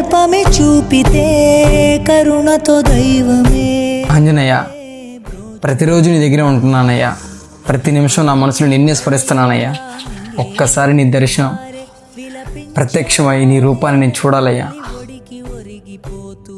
దర్పమే చూపితే కరుణతో దైవమే. ఆంజనేయ, ప్రతిరోజు నీ దగ్గర ఉంటున్నానయ్యా. ప్రతి నిమిషం నా మనసులో నిన్నే స్మరిస్తున్నానయ్యా. ఒక్కసారి నీ దర్శనం ప్రత్యక్షమై నీ రూపాన్ని నేను చూడాలయ్యా. ఒడికి ఒరిగిపోతూ